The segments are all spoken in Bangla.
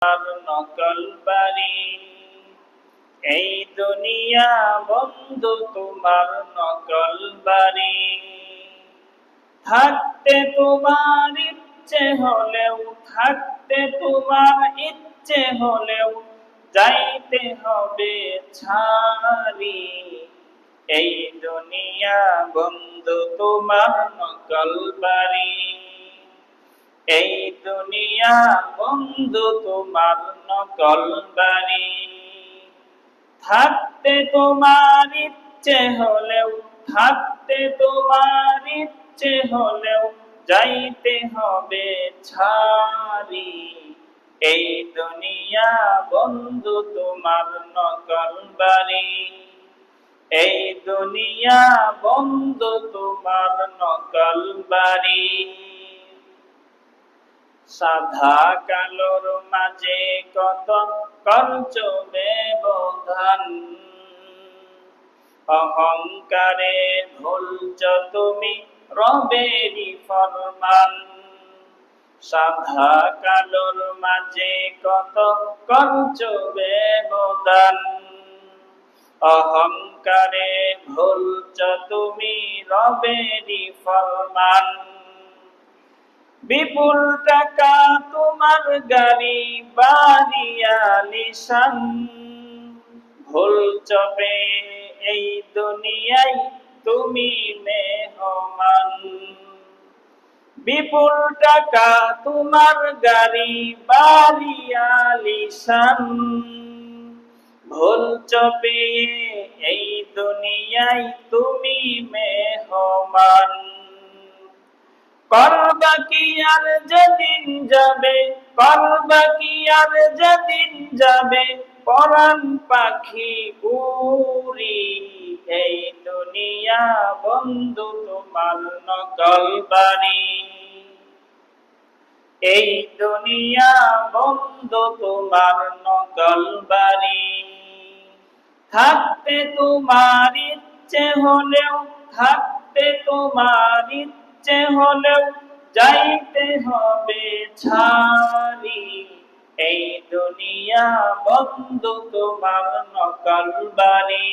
আর নকল বাড়ি। এই দুনিয়া বন্ধু তোমার নকল বাড়ি। থাকতে তোমার ইচ্ছে হলেও, থাকতে তোমার ইচ্ছে হলেও যাইতে হবে ছাড়ি। এই দুনিয়া বন্ধু তোমার নকল বাড়ি। এই দুনিয়া বন্ধু তোমার নকল বাড়ি। থাকতে তোমার ইচ্ছে হলেও, থাকতে তোমার ইচ্ছে হলেও যাইতে হবে ছাড়ি। এই দুনিয়া বন্ধু তোমার নকল বাড়ি। এই দুনিয়া বন্ধু তোমার নকল বাড়ি। সাদা কালোর মাঝে কত করছো ব্যবধান। অহংকারে ভুলছ তুমি রবেরই ফরমান। সাদা কালোর মাঝে কত করছো ব্যবধান। অহংকারে ভুলছ তুমি রবেরই ফরমান। বিপুল টাকা তোমার গাড়ি বাড়ি আলিশান। ভুল চপে এই দুনিয়ায় তুমি মেহমান। বিপুল টাকা তোমার গাড়ি বাড়ি আলিশান। ভুল চপে এই দুনিয়ায় তুমি মেহমান। করবা কি আর যেদিন যাবে, করবা কি আর যেদিন যাবে পরাণ পাখি উড়ি। এই দুনিয়া বন্ধু তোমার নকল বাড়ি। এই দুনিয়া বন্ধু তোমার নকল বাড়ি। থাকতে তোমার ইচ্ছে হলেও, থাকতে তোমার ইচ্ছে হলেও যাইতে হবে ছাড়ি। এই দুনিয়া বন্ধু তোমার নকল বাড়ি।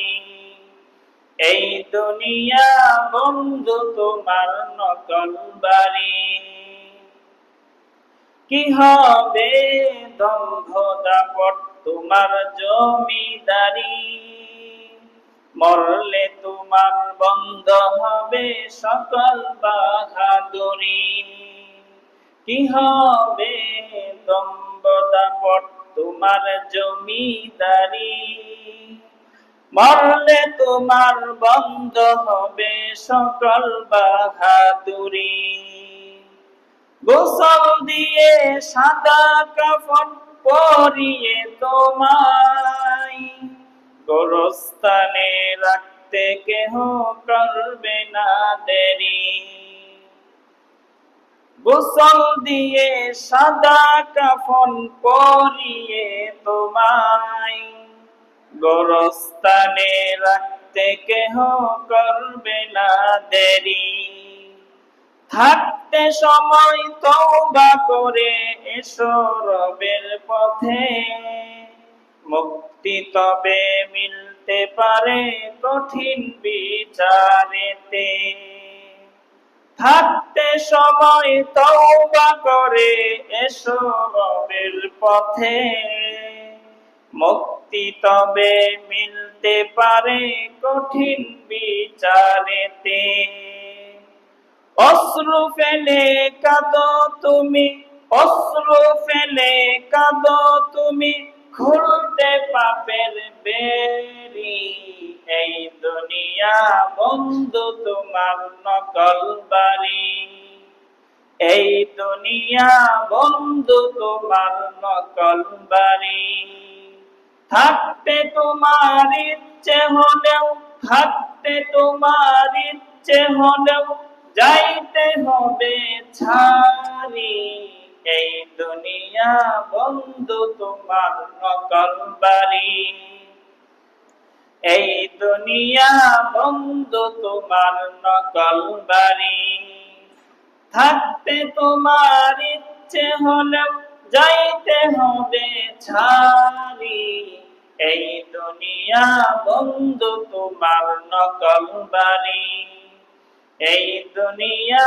এই দুনিয়া বন্ধু তোমার নকল বাড়ি। কি হবে দম্ভ দাপট তোমার জমিদারি। মরলে তোমার বন্ধ হবে সকল বাহাদুরি। কি হবে দম্ভ দাপট তোমার জমিদারি। মরলে তোমার বন্ধ হবে সকল বাহাদুরি। গোসল দিয়ে সাদা কাফন পরিয়ে তোমায় গোরস্থানে রাখতে কেহ করবে না দেরি। গোসল দিয়ে সাদা কাফন পরিয়ে তোমায় গোরস্থানে রাখতে কেহ করবে না দেরি। থাকতে সময় তওবা করে এসো রবের পথে। মুক্তি তবে মিলতে পারে কঠিন বিচারেতে। থাকতে সময় তওবা করে এসো রবের পথে। মুক্তি তবে মিলতে পারে কঠিন বিচারেতে। অশ্রু ফেলে কাঁদো তুমি, অশ্রু ফেলে কাঁদো তুমি খুলতে পাপের বেরি। এই দুনিয়া বন্ধু তোমার নকল বাড়ি। এই দুনিয়া বন্ধু তোমার নকল বাড়ি। থাকতে তোমার ইচ্ছে হলেও, থাকতে তোমার ইচ্ছে হলেও যাইতে হবে ছাড়ি। এই দুনিয়া বন্ধু তোমার নকল বাড়ি। এই দুনিয়া বন্ধু তোমার নকল বাড়ি। থাকতে তোমার ইচ্ছে হলেও, যাইতে হবে ছাড়ি। এই দুনিয়া বন্ধু তোমার নকল বাড়ি, এই দুনিয়া